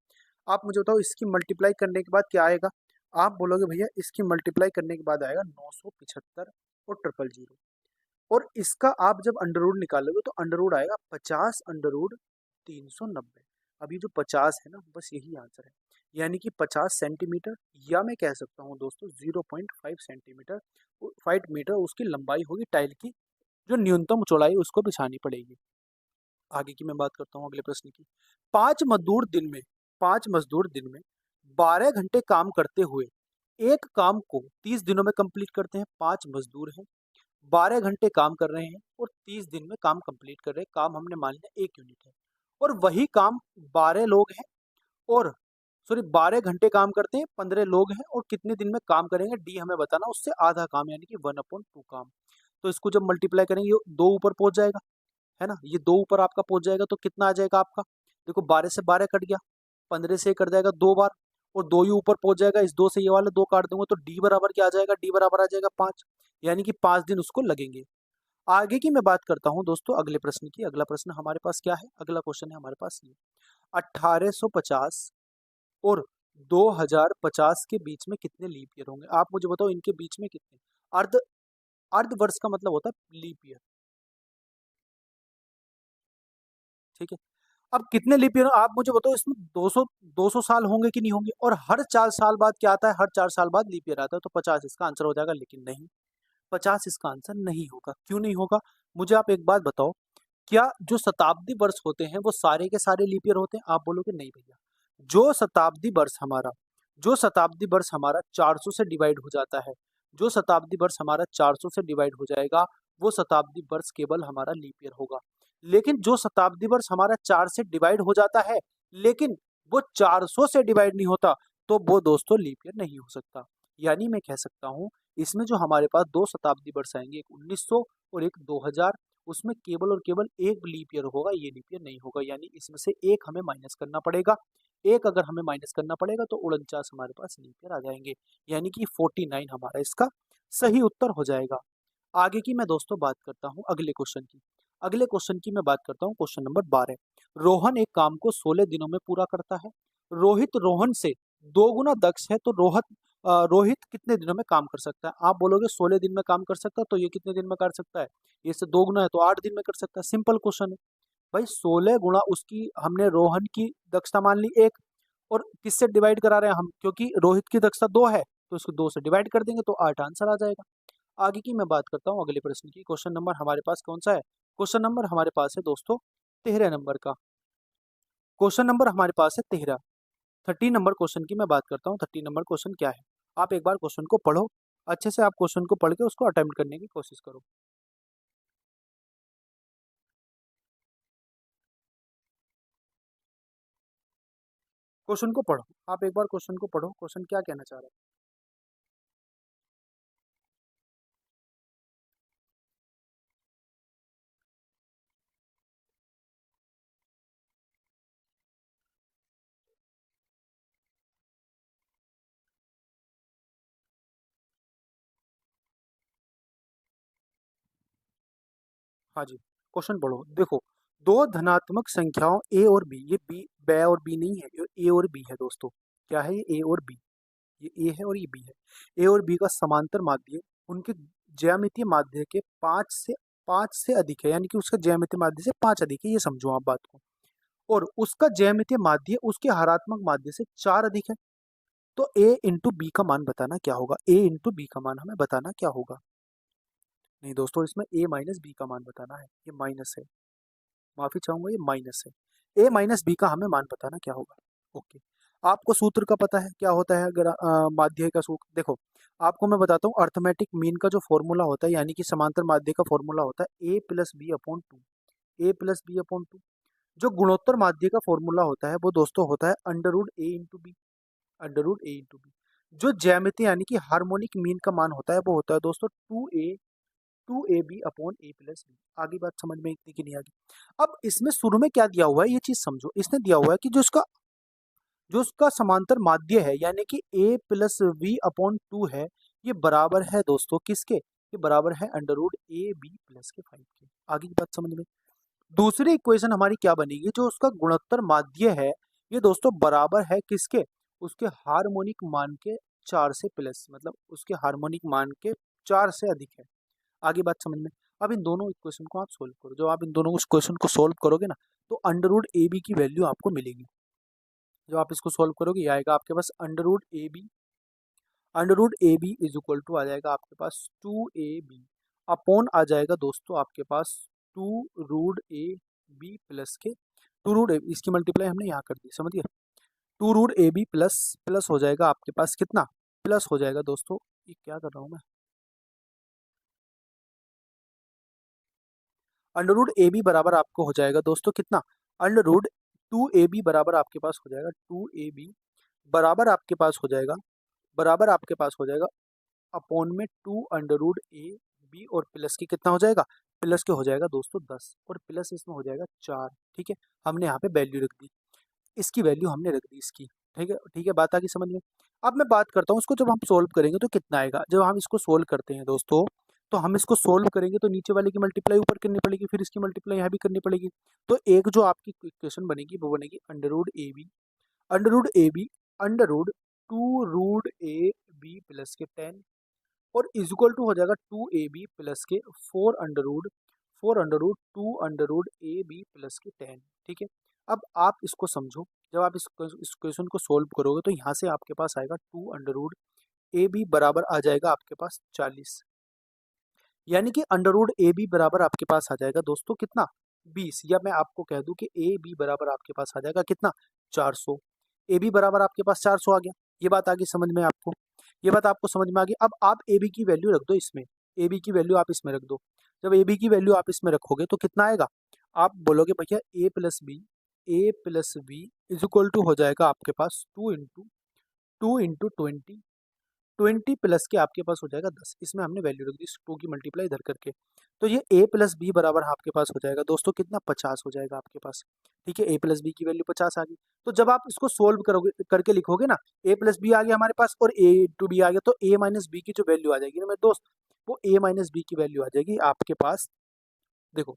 आप मुझे बताओ इसकी मल्टीप्लाई करने के बाद क्या आएगा? आप बोलोगे भैया इसकी मल्टीप्लाई करने के बाद आएगा 975 और 000, और इसका आप जब अंडर रूट निकालोगे तो अंडर रूट आएगा 50 अंडर रूट 390। अभी जो 50 है ना, बस यही आंसर है। यानी कि 50 सेंटीमीटर, या मैं कह सकता हूँ दोस्तों 0.5 सेंटीमीटर 5 मीटर उसकी लंबाई होगी टाइल की, जो न्यूनतम चौड़ाई उसको बिछानी पड़ेगी। आगे की मैं बात करता हूँ अगले प्रश्न की। 5 मजदूर दिन में 5 मजदूर दिन में 12 घंटे काम करते हुए एक काम को 30 दिनों में कंप्लीट करते हैं। 5 मजदूर हैं, 12 घंटे काम कर रहे हैं और 30 दिन में काम कंप्लीट कर रहे हैं। काम हमने मान लिया 1 यूनिट है, और वही काम 12 लोग हैं, और सॉरी 12 घंटे काम करते हैं, 15 लोग हैं, और कितने दिन में काम करेंगे डी हमें बताना, उससे आधा काम यानी कि 1/2 काम। तो इसको जब मल्टीप्लाई करेंगे ये 2 ऊपर पहुंच जाएगा, है ना, ये 2 ऊपर आपका पहुंच जाएगा, तो कितना आ जाएगा आपका, देखो 12 से 12 कट गया, 15 से ये कट जाएगा 2 बार, और 2 ही ऊपर पहुंच जाएगा, इस 2 से ये वाले 2 काट दूंगा, तो डी बराबर क्या आ जाएगा, डी बराबर आ जाएगा 5, यानी कि 5 दिन उसको लगेंगे। आगे की मैं बात करता हूँ दोस्तों अगले प्रश्न की। अगला प्रश्न हमारे पास क्या है, अगला क्वेश्चन है हमारे पास ये, 1850 और 2050 के बीच में कितने लीप ईयर होंगे, आप मुझे बताओ इनके बीच में कितने। अर्ध अर्ध वर्ष का मतलब होता है लीप ईयर, ठीक है। अब कितने लीप ईयर आप मुझे बताओ, इसमें 200 साल होंगे कि नहीं होंगे, और हर 4 साल बाद क्या आता है, हर 4 साल बाद लीप ईयर आता है, तो 50 इसका आंसर हो जाएगा, लेकिन नहीं, 50 इसका आंसर नहीं होगा। क्यों नहीं होगा, मुझे आप एक बात बताओ, क्या जो शताब्दी वर्ष होते हैं वो सारे के सारे लीप ईयर होते हैं, आप बोलोगे नहीं भैया। जो शताब्दी वर्ष हमारा जो शताब्दी वर्ष हमारा 400 से डिवाइड हो जाता है, जो शताब्दी वर्ष हमारा 400 से डिवाइड हो जाएगा, वो शताब्दी वर्ष केवल हमारा लीप ईयर होगा। लेकिन जो शताब्दी वर्ष हमारा 4 से डिवाइड हो जाता है, लेकिन वो 400 से डिवाइड नहीं होता, तो वो दोस्तों लीप ईयर नहीं हो सकता। यानी मैं कह सकता हूँ, इसमें जो हमारे पास 2 शताब्दी वर्ष आएंगे, एक 1900 और एक 2000, उसमें केवल और केवल एक लीप ईयर होगा, ये लीप ईयर नहीं होगा। यानी इसमें से एक हमें माइनस करना पड़ेगा। एक अगर हमें माइनस करना पड़ेगा तो 49 हमारे पास लीप ईयर आ जाएंगे, यानी कि 49 हमारा इसका सही उत्तर हो जाएगा। आगे की मैं दोस्तों बात करता हूँ अगले क्वेश्चन की। अगले क्वेश्चन की मैं बात करता हूँ, क्वेश्चन नंबर 12। रोहन एक काम को 16 दिनों में पूरा करता है। रोहित रोहन से 2 गुना दक्ष है, तो रोहित कितने दिनों में काम कर सकता है, आप बोलोगे 16 दिन में काम कर सकता है, तो ये कितने दिन में कर सकता है, ये से 2 गुना है तो 8 दिन में कर सकता है। सिंपल क्वेश्चन है भाई, 16 गुणा उसकी हमने रोहन की दक्षता मान ली 1, और किससे डिवाइड करा रहे हैं हम, क्योंकि रोहित की दक्षता 2 है, तो इसको 2 से डिवाइड कर देंगे तो 8 आंसर आ जाएगा। आगे की मैं बात करता हूँ अगले प्रश्न की। क्वेश्चन नंबर हमारे पास कौन सा है, क्वेश्चन नंबर हमारे पास है दोस्तों 13 नंबर का। क्वेश्चन नंबर हमारे पास है 13। 30 नंबर क्वेश्चन की मैं बात करता हूँ। 30 नंबर क्वेश्चन क्या है, आप एक बार क्वेश्चन को पढ़ो अच्छे से, आप क्वेश्चन को पढ़ के उसको अटेम्प्ट करने की कोशिश करो। क्वेश्चन को पढ़ो, आप एक बार क्वेश्चन को पढ़ो, क्वेश्चन क्या कहना चाह रहा है। हाँ जी, क्वेश्चन पढ़ो। देखो, दो धनात्मक संख्याओं ए और बी, ये बी बै और बी नहीं है, ये ए और बी है दोस्तों। क्या है ये, ए और बी, ये ए है और ये बी है। ए और बी का समांतर माध्य उनके ज्यामितीय माध्य के 5 से अधिक है, यानी कि उसका ज्यामितीय माध्य से 5 अधिक है, ये समझो आप बात को। और उसका ज्यामितीय माध्य उसके हरात्मक माध्य से 4 अधिक है। तो ए इंटू बी का मान बताना क्या होगा, ए इंटू बी का मान हमें बताना क्या होगा। नहीं दोस्तों, इसमें ए माइनस बी का मान बताना है, ये माइनस है, माफी चाहूंगा, ये माइनस है। ए माइनस बी का हमें मान बताना क्या होगा। ओके, आपको सूत्र का पता है क्या होता है, अगर माध्य का सूत्र देखो, आपको मैं बताता हूँ, अर्थमेटिक मीन का जो फॉर्मूला होता है, यानी कि समांतर माध्य का फॉर्मूला होता है ए प्लस बी अपॉन टू, ए प्लस बी अपॉन टू। जो गुणोत्तर माध्य का फॉर्मूला होता है वो दोस्तों होता है अंडर रूट ए इंटू बी, अंडर रूट ए इंटू बी। जो ज्यामिति यानी कि हार्मोनिक मीन का मान होता है वो होता है दोस्तों 2ab अपॉन ए प्लस बी। आगे बात समझ में इतनी की नहीं आगे। अब इसमें शुरू में क्या दिया हुआ है ये चीज समझो, इसने दिया हुआ है कि जो उसका समांतर माध्य है, यानी कि a plus b upon two है, ये बराबर है दोस्तों किसके, ये बराबर है अंडर रूट ए बी प्लस के 5 के। आगे की बात समझ में। दूसरी इक्वेशन हमारी क्या बनेगी, जो उसका गुणोत्तर माध्य है, ये दोस्तों बराबर है किसके, उसके हार्मोनिक मान के 4 से प्लस, मतलब उसके हार्मोनिक मान के 4 से अधिक है। आगे बात समझ में। अब इन दोनों इक्वेशन को आप सोल्व करो। जब आप इन दोनों क्वेश्चन को सोल्व करोगे ना, तो अंडर रूट ए बी की वैल्यू आपको मिलेगी। जब आप इसको सोल्व करोगे, ये आएगा आपके पास under root A B is equal to आ जाएगा आपके पास 2ab अपॉन आ जाएगा दोस्तों आपके पास 2√ab प्लस के 2√ab, इसकी मल्टीप्लाई हमने यहाँ कर दी, समझिए। 2√ab प्लस प्लस हो जाएगा आपके पास कितना, प्लस हो जाएगा दोस्तों, ये क्या कर रहा हूँ मैं, अंडर रूट ए बी बराबर आपको हो जाएगा दोस्तों कितना, अंडर रूट 2ab बराबर आपके पास हो जाएगा 2ab बराबर आपके पास हो जाएगा, बराबर आपके पास हो जाएगा अपॉन में 2 अंडर रूट ए बी और प्लस की कितना हो जाएगा, प्लस के हो जाएगा दोस्तों 10 और प्लस इसमें हो जाएगा 4। ठीक है, हमने यहाँ पे वैल्यू रख दी, इसकी वैल्यू हमने रख दी इसकी। ठीक है, ठीक है, बात आ गई समझ में। अब मैं बात करता हूँ इसको, जब हम सोल्व करेंगे तो कितना आएगा। जब हम इसको सोल्व करते हैं दोस्तों, तो हम इसको सोल्व करेंगे तो नीचे वाले की मल्टीप्लाई ऊपर करनी पड़ेगी, फिर इसकी मल्टीप्लाई यहाँ भी करनी पड़ेगी। तो एक जो आपकी इक्वेशन बनेगी वो बनेगी अंडर रूट ए बी, अंडर रूट ए b under root 2√ab plus के 10 और इज इक्वल टू हो जाएगा 2ab प्लस के 4 under root 2 under root ab plus के 10। ठीक है, अब आप इसको समझो, जब आप इस क्वेश्चन को सोल्व करोगे तो यहाँ से आपके पास आएगा 2 अंडर रूट ab बराबर आ जाएगा आपके पास 40, यानी कि अंडर रूट ए बी बराबर आपके पास आ जाएगा दोस्तों कितना, 20, या मैं आपको कह दूं कि ए बी बराबर आपके पास आ जाएगा कितना, 400। ए बी बराबर आपके पास 400 आ गया। ये बात आ गई समझ में आपको, ये बात आपको समझ में आ गई। अब आप ए बी की वैल्यू रख दो इसमें, ए बी की वैल्यू आप इसमें रख दो। जब ए बी की वैल्यू आप इसमें रखोगे तो कितना आएगा, आप बोलोगे भैया A plus B is equal to हो जाएगा आपके पास 2 इंटू 20 प्लस के आपके पास हो जाएगा 10, इसमें हमने वैल्यू रख दी 2 की मल्टीप्लाई इधर करके। तो ये a प्लस बी बराबर आपके पास हो जाएगा दोस्तों कितना, 50 हो जाएगा आपके पास। ठीक है, a प्लस बी की वैल्यू 50 आ गई। तो जब आप इसको सोल्व करोगे करके लिखोगे ना, a प्लस बी आ गया हमारे पास और a टू बी आ गया, तो a माइनस बी की जो वैल्यू आ जाएगी ना मेरे दोस्त, वो a माइनस बी की वैल्यू आ जाएगी आपके पास। देखो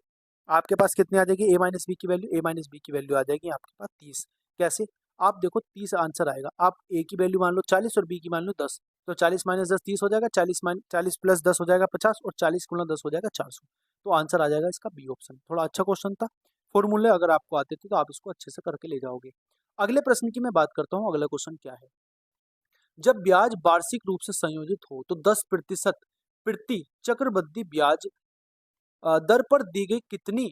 आपके पास कितनी आ जाएगी, ए माइनस बी की वैल्यू, ए माइनस बी की वैल्यू आ जाएगी आपके पास 30। कैसे, आप देखो 30 आंसर आएगा, आप ए की वैल्यू मान लो 40 और बी की मान लो 10, तो 40 माइनस 10 30 हो जाएगा, 40 प्लस 10 हो जाएगा 50 और 40 गुना 10 हो जाएगा 400। तो आंसर आ जाएगा इसका बी ऑप्शन। थोड़ा अच्छा क्वेश्चन था, फॉर्मूले अगर आपको आते थे तो आप इसको अच्छे से करके ले जाओगे। अगले प्रश्न की मैं बात करता हूँ। अगला क्वेश्चन क्या है, जब ब्याज वार्षिक रूप से संयोजित हो तो 10% प्रति चक्रवृद्धि ब्याज दर पर दी गई कितनी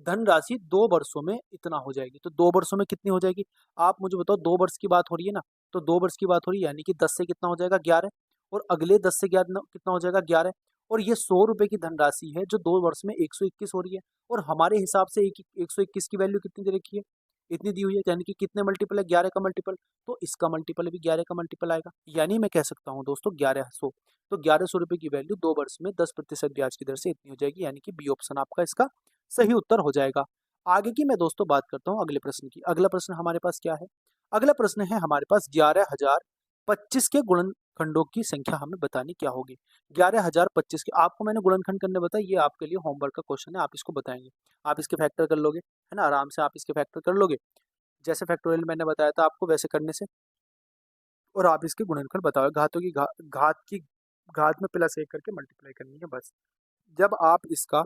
धनराशि 2 वर्षों में इतना हो जाएगी। तो 2 वर्षों में कितनी हो जाएगी, आप मुझे बताओ। 2 वर्ष की बात हो रही है ना, तो 2 वर्ष की बात हो रही है, यानी कि 10 से कितना हो जाएगा 11, और अगले 10 से 11 कितना हो जाएगा 11, और ये 100 रुपए की धनराशि है जो 2 वर्ष में 121 हो रही है। और हमारे हिसाब से 121 की वैल्यू कितनी दे रखी है, इतनी दी हुई है, यानी कि कितने मल्टीपल है, 11 का मल्टीपल, तो इसका मल्टीपल भी 11 का मल्टीपल आएगा, यानी मैं कह सकता हूँ दोस्तों 1100। तो 1100 रुपए की वैल्यू 2 वर्ष में 10% ब्याज की दर से इतनी हो जाएगी, यानी कि बी ऑप्शन आपका इसका सही उत्तर हो जाएगा। आगे की मैं दोस्तों बात करता हूँ अगले प्रश्न की। अगला प्रश्न हमारे पास क्या है, अगला प्रश्न है हमारे पास 11,025 के गुणनखंडों की संख्या हमें बतानी क्या होगी। 11,025 के, आपको मैंने गुणनखंड करने बताया, ये आपके लिए होमवर्क का क्वेश्चन है, आप इसको बताएंगे, आप इसके फैक्टर कर लोगे, है ना, आराम से आप इसके फैक्टर कर लोगे, जैसे फैक्टोरियल मैंने बताया था आपको वैसे करने से, और आप इसके गुणनखंड बताओगे। घात में +1 करके मल्टीप्लाई करनी है बस। जब आप इसका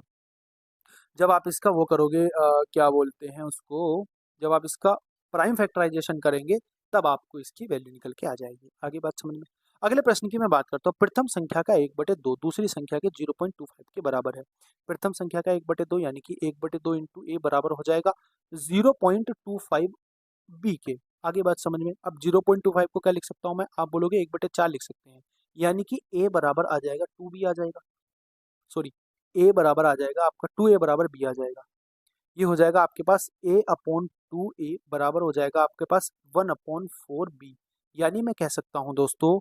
जब आप इसका वो करोगे, क्या बोलते हैं उसको, जब आप इसका प्राइम फैक्टराइजेशन करेंगे तब आपको इसकी वैल्यू निकल के आ जाएगी। आगे बात समझ में। अगले प्रश्न की मैं बात करता हूँ, प्रथम संख्या का 1/2 दूसरी संख्या के 0.25 के बराबर है। प्रथम संख्या का 1/2 यानी कि 1/2 इंटू ए बराबर हो जाएगा 0.25 बी के। आगे बात समझ में। अब 0.25 को क्या लिख सकता हूँ मैं, आप बोलोगे 1/4 लिख सकते हैं, यानी कि ए बराबर आ जाएगा 2b आ जाएगा, सॉरी, ए बराबर आ जाएगा आपका 2a बराबर बी आ जाएगा। ये हो जाएगा आपके पास a/2a बराबर हो जाएगा आपके पास 1/4b, यानी मैं कह सकता हूँ दोस्तों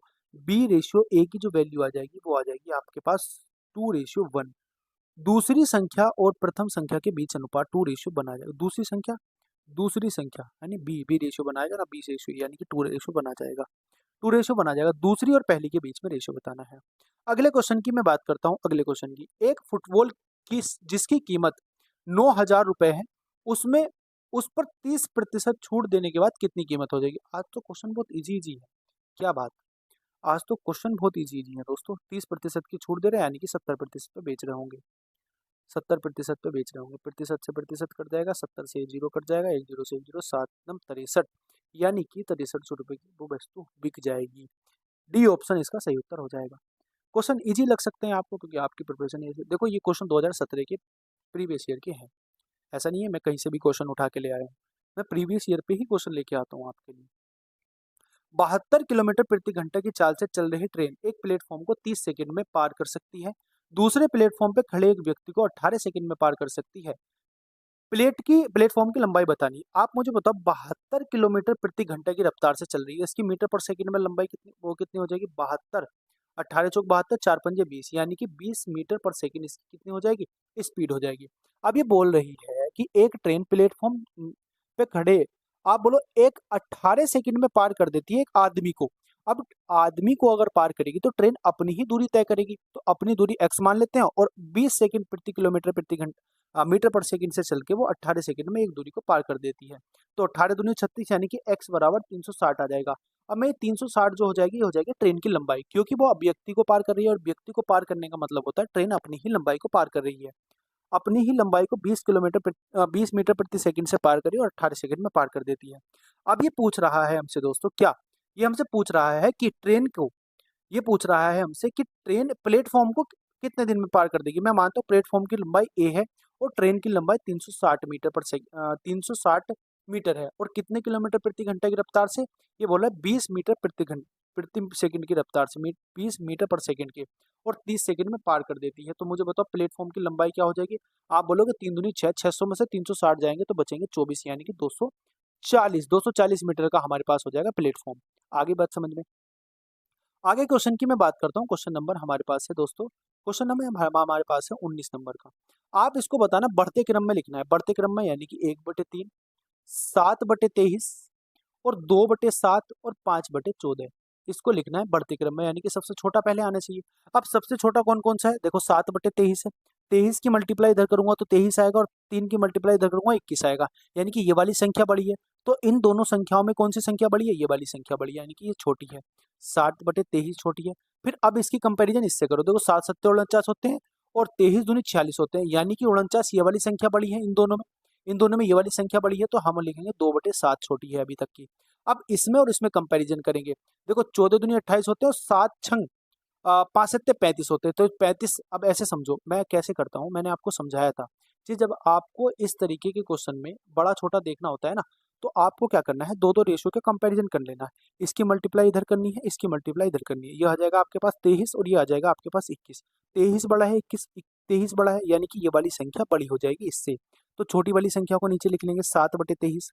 b/a की जो वैल्यू आ जाएगी वो आ जाएगी आपके पास 2/1। दूसरी संख्या और प्रथम संख्या के बीच अनुपात 2/1 आ जाएगा। दूसरी संख्या यानी b रेशियो बनाएगा ना, b रेशियो यानी कि 2 रेशियो बना जाएगा, 2 रेशियो बना जाएगा। दूसरी और पहली के बीच में रेशियो बताना है। अगले क्वेश्चन की मैं बात करता हूँ। अगले क्वेश्चन की, एक फुटबॉल की जिसकी कीमत 9,000 रुपए है, उसमें उस पर 30% छूट देने के बाद कितनी कीमत हो जाएगी। आज तो क्वेश्चन बहुत इजी इजी है, क्या बात, आज तो क्वेश्चन बहुत इजी इजी है दोस्तों। 30% की छूट दे रहे हैं, यानी कि 70% पे बेच रहे होंगे। 70% पे बेच रहे होंगे, प्रतिशत से प्रतिशत कट जाएगा, 70 से 0 कट जाएगा, 1 0 से 1 0, 7 दम 63, यानी कि 6300 रुपये की वो वस्तु बिक जाएगी। डी ऑप्शन इसका सही उत्तर हो जाएगा। क्वेश्चन इजी लग सकते हैं आपको क्योंकि आपकी प्रिपरेशन है। देखो ये क्वेश्चन 2017 के प्रीवियस ईयर के हैं, ऐसा नहीं है मैं कहीं से भी क्वेश्चन उठा के ले आया हूँ, मैं प्रीवियस ईयर पे ही क्वेश्चन लेके आता हूँ आपके लिए। 72 किलोमीटर प्रति घंटा की चाल से चल रही ट्रेन एक प्लेटफॉर्म को 30 सेकंड में पार कर सकती है, दूसरे प्लेटफॉर्म पे खड़े एक व्यक्ति को 18 सेकंड में पार कर सकती है। प्लेटफॉर्म की लंबाई बतानी है। आप मुझे बताओ 72 किलोमीटर प्रति घंटा की रफ्तार से चल रही है, इसकी मीटर पर सेकंड में लंबाई कितनी, वो कितनी हो जाएगी 72, 18 चौक 72, 4 पंजे 20, यानी कि 20 मीटर पर सेकंड इसकी कितनी हो जाएगी, स्पीड हो जाएगी। अब ये बोल रही है कि एक ट्रेन प्लेटफॉर्म पे खड़े, आप बोलो एक 18 सेकंड में पार कर देती है एक आदमी को। अब आदमी को अगर पार करेगी तो ट्रेन अपनी ही दूरी तय करेगी, तो अपनी दूरी x मान लेते हैं और 20 सेकंड प्रति किलोमीटर प्रति घंटा मीटर पर सेकंड से चल के वो 18 सेकंड में एक दूरी को पार कर देती है। तो 18 दूनी 36, यानी कि x बराबर 360 आ जाएगा। अब मैं 360 जो हो जाएगी, ये हो जाएगी ट्रेन की लंबाई, क्योंकि वो व्यक्ति को पार कर रही है और व्यक्ति को पार करने का मतलब होता है ट्रेन अपनी ही लंबाई को पार कर रही है। अपनी ही लंबाई को 20 मीटर प्रति सेकंड से पार करी और 18 सेकंड में पार कर देती है। अब ये पूछ रहा है हमसे दोस्तों, क्या ये हमसे पूछ रहा है कि ट्रेन को, ये पूछ रहा है हमसे कि ट्रेन प्लेटफॉर्म को कितने दिन में पार कर देगी। मैं मानता हूँ प्लेटफॉर्म की लंबाई ए है और ट्रेन की लंबाई 360 मीटर 360 मीटर है, और कितने किलोमीटर प्रति घंटा की रफ्तार से, ये बोला है 20 मीटर प्रति सेकंड की रफ्तार से, 20 मीटर पर सेकंड की, और 30 सेकंड में पार कर देती है। तो मुझे बताओ प्लेटफॉर्म की लंबाई क्या हो जाएगी। आप बोलोगे 3 दूनी 6, 600 में से 360 जाएंगे तो बचेंगे 24, यानी कि 240 मीटर का हमारे पास हो जाएगा प्लेटफॉर्म। आगे बात समझ में। आगे क्वेश्चन की मैं बात करता हूँ। क्वेश्चन नंबर हमारे पास है दोस्तों, क्वेश्चन नंबर हमारे पास है 19 नंबर का। आप इसको बताना बढ़ते क्रम में लिखना है, बढ़ते क्रम में, यानी कि 1/3, 7/23 और 2/7 और 5/14, इसको लिखना है बढ़ते क्रम में, यानी कि सबसे छोटा पहले आना चाहिए। अब सबसे छोटा कौन कौन सा है, देखो 7/23 है, 23 की मल्टीप्लाई इधर करूंगा तो 23 आएगा, और 3 की मल्टीप्लाई इधर करूंगा 21 आएगा, यानी कि ये वाली संख्या बड़ी है। तो इन दोनों संख्याओं में कौन सी संख्या बड़ी है, ये वाली संख्या बड़ी है, यानी कि ये छोटी है, 7/23 छोटी है। फिर अब इसकी कंपेरिजन इससे करो, देखो 7 7 49 होते हैं और 23 दूनी 46 होते हैं, यानी कि 49 ये वाली संख्या बड़ी है इन दोनों में, इन दोनों में ये वाली संख्या बड़ी है, तो हम लिखेंगे 2/7 छोटी है अभी तक की। अब इसमें और इसमें कंपैरिजन करेंगे, देखो 14 दूनी 28 होते हैं और 7 छंग 5 सत्ते 35 होते हैं, तो 35, अब ऐसे समझो मैं कैसे करता हूँ, मैंने आपको समझाया था कि जब आपको इस तरीके के क्वेश्चन में बड़ा छोटा देखना होता है ना, तो आपको क्या करना है, दो दो रेशियो का कंपैरिजन कर लेना है, इसकी मल्टीप्लाई इधर करनी है, इसकी मल्टीप्लाई इधर करनी है, ये आ जाएगा आपके पास 23 और ये आ जाएगा आपके पास 21, 23 बड़ा है 21, 23 बड़ा है, यानी कि ये वाली संख्या बड़ी हो जाएगी इससे, तो छोटी वाली संख्या को नीचे लिख लेंगे 7/23।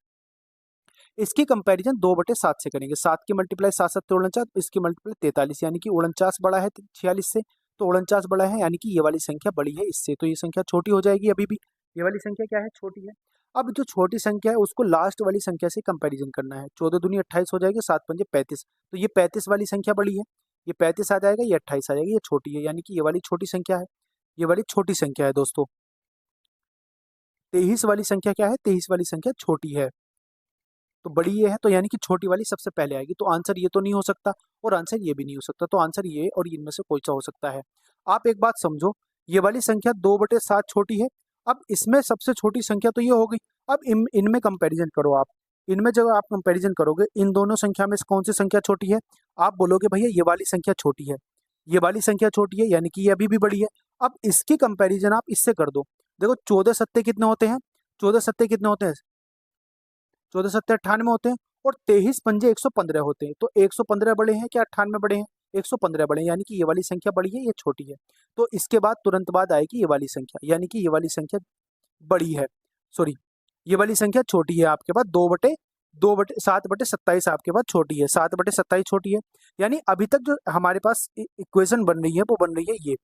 इसकी कंपैरिजन 2/7 से करेंगे, 7 की मल्टीप्लाई 7 7 49, इसकी मल्टीप्लाई 43, यानी कि 49 बड़ा है 46 से, तो 49 बड़ा है, यानी कि ये वाली संख्या बड़ी है इससे, तो ये संख्या छोटी हो जाएगी अभी भी, ये वाली संख्या क्या है, छोटी है। अब जो छोटी संख्या है उसको लास्ट वाली संख्या से कंपैरिजन करना है, 14 दूनी 28 हो जाएगी, 7 पंजे 35, तो ये 35 वाली संख्या बड़ी है, ये 35 आ जाएगा, ये 28 आ जाएगी, ये छोटी है, यानी कि ये वाली छोटी संख्या है, ये वाली छोटी संख्या है दोस्तों। 23 वाली संख्या क्या है, 23 वाली संख्या छोटी है, तो बड़ी ये है, तो यानी कि छोटी वाली सबसे पहले आएगी, तो आंसर ये तो नहीं हो सकता और आंसर ये भी नहीं हो सकता, तो आंसर ये और इनमें से कोई सा हो सकता है। आप एक बात समझो, ये वाली संख्या 2/7 छोटी है, अब इसमें सबसे छोटी संख्या तो ये हो गई। अब इनमें कंपैरिजन करो आप, इनमें जब आप कंपैरिजन करोगे इन दोनों संख्या में से कौन सी संख्या छोटी है, आप बोलोगे भैया ये वाली संख्या छोटी है, ये वाली संख्या छोटी है, यानी कि ये अभी भी बड़ी है। अब इसकी कंपैरिजन आप इससे कर दो, देखो 14 सत्ते कितने होते हैं, 14 सत्ते कितने होते हैं, 14 सत्ते 98 होते हैं, और 23 पंजे 115 होते हैं, तो 115 बड़े हैं क्या 98 बड़े हैं, 115 बड़े हैं, यानी कि ये वाली संख्या बड़ी है, ये छोटी है। तो इसके बाद तुरंत बाद आएगी ये वाली संख्या, यानी कि ये वाली संख्या बड़ी है, सॉरी ये वाली संख्या छोटी है, आपके पास 7/27 आपके पास छोटी है, 7/27 छोटी है, यानी अभी तक जो हमारे पास इक्वेशन बन रही है वो बन रही है ये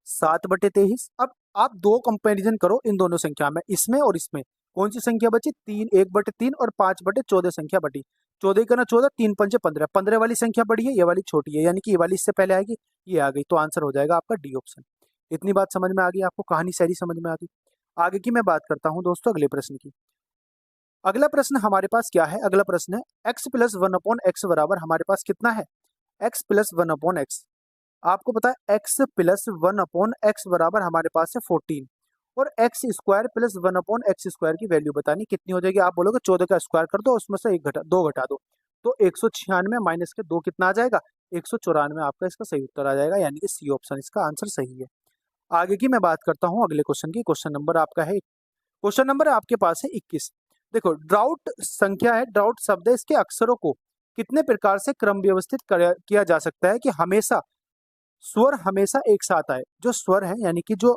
7/23। अब आप दो कंपैरिजन करो इन दोनों संख्या में, इसमें और इसमें, कौन सी संख्या बची, 1/3 और 5/14 संख्या बटी, 14 का ना 14, 3 पंजे 15, 15 वाली संख्या बड़ी है, ये वाली छोटी है, यानी कि ये वाली इससे पहले आएगी, ये आ गई, तो आंसर हो जाएगा आपका डी ऑप्शन। इतनी बात समझ में आ गई आपको, कहानी सारी समझ में आ गई। आगे की मैं बात करता हूँ दोस्तों अगले प्रश्न की। अगला प्रश्न हमारे पास क्या है, अगला प्रश्न है x + 1/x बराबर हमारे पास कितना है, x + 1/x, आपको पता है x plus one upon x बराबर हमारे पास है 14 और x square plus one upon x square की वैल्यू बतानी कितनी हो जाएगी। आप बोलोगे 14 का स्क्वायर कर दो, उसमें से एक घटा दो घटा दो, तो 196 माइनस के दो कितना आ जाएगा 194। आपका इसका सही उत्तर आ जाएगा, यानी कि सी ऑप्शन इसका आंसर सही है। आगे की मैं बात करता हूँ अगले क्वेश्चन की। क्वेश्चन नंबर आपका है, क्वेश्चन नंबर आपके पास है 21। देखो ड्राउट संख्या है, ड्राउट शब्द है, इसके अक्षरों को कितने प्रकार से क्रम व्यवस्थित किया जा सकता है कि हमेशा स्वर हमेशा एक साथ आए। जो स्वर है यानी कि जो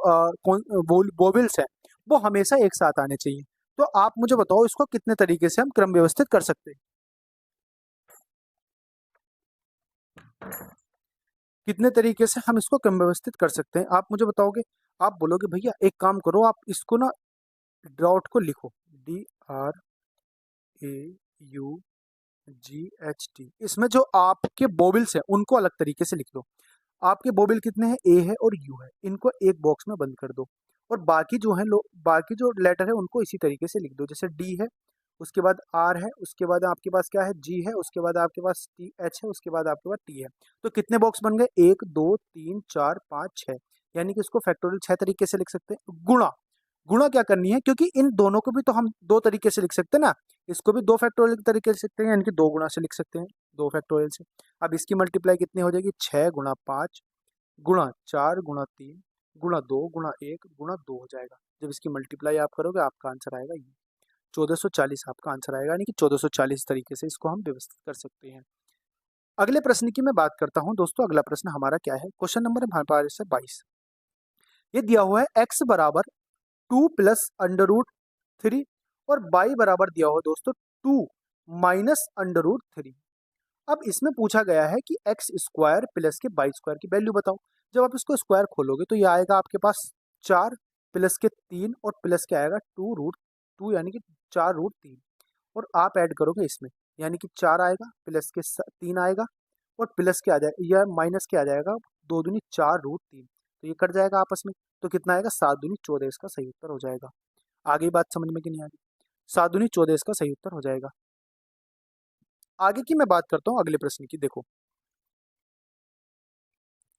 वोवेल्स हैं वो हमेशा एक साथ आने चाहिए। तो आप मुझे बताओ इसको कितने तरीके से हम क्रम व्यवस्थित कर सकते हैं, कितने तरीके से हम इसको क्रम व्यवस्थित कर सकते हैं आप मुझे बताओगे। आप बोलोगे भैया एक काम करो, आप इसको ना ड्राउट को लिखो DRAUGHT, इसमें जो आपके बोबिल्स हैं उनको अलग तरीके से लिख दो। आपके बोबिल कितने हैं, ए है और यू है, इनको एक बॉक्स में बंद कर दो और बाकी जो है बाकी जो लेटर है उनको इसी तरीके से लिख दो। जैसे डी है, उसके बाद आर है, उसके बाद आपके पास क्या है जी है, उसके बाद आपके पास टी एच है, उसके बाद आपके पास टी है। तो कितने बॉक्स बन गए, एक दो तीन चार पाँच छः, यानी कि इसको फैक्टोरियल 6 तरीके से लिख सकते हैं। गुणा, गुणा क्या करनी है, क्योंकि इन दोनों को भी तो हम दो तरीके से लिख सकते हैं ना, इसको भी दो फैक्टोरियल तरीके से लिख सकते हैं, यानी कि दो गुणा से लिख सकते हैं, दो फैक्टोरियल से। अब इसकी मल्टीप्लाई कितनी हो जाएगी, 6 गुणा 5 गुणा 4 गुणा 3 गुणा 2 गुणा 1 गुणा 2 हो जाएगा। जब इसकी मल्टीप्लाई आप करोगे आपका आंसर आएगा ये 1440 आपका आंसर आएगा, यानी कि 1440 तरीके से इसको हम व्यवस्थित कर सकते हैं। अगले प्रश्न की मैं बात करता हूं दोस्तों। अगला प्रश्न हमारा क्या है, क्वेश्चन नंबर हमारे पास है 22। ये दिया हुआ है एक्स बराबर 2 + √3 और y बराबर दिया हुआ है दोस्तों 2 - √3। अब इसमें पूछा गया है कि एक्स स्क्वायर प्लस के वाई स्क्वायर की वैल्यू बताओ। जब आप इसको स्क्वायर खोलोगे तो ये आएगा आपके पास 4 प्लस के 3 और प्लस के आएगा 2√2, यानी कि 4√3, और आप ऐड करोगे इसमें, यानी कि 4 आएगा प्लस के 3 आएगा और प्लस के आ जाएगा या माइनस के आ जाएगा 2 दूनी 4√3, तो ये कट जाएगा आपस में। तो कितना आएगा 7 दूनी 14, इसका सही उत्तर हो जाएगा। आगे बात समझ में कि नहीं आ रही, 7 दूनी 14 इसका सही उत्तर हो जाएगा। आगे की मैं बात करता हूँ अगले प्रश्न की। देखो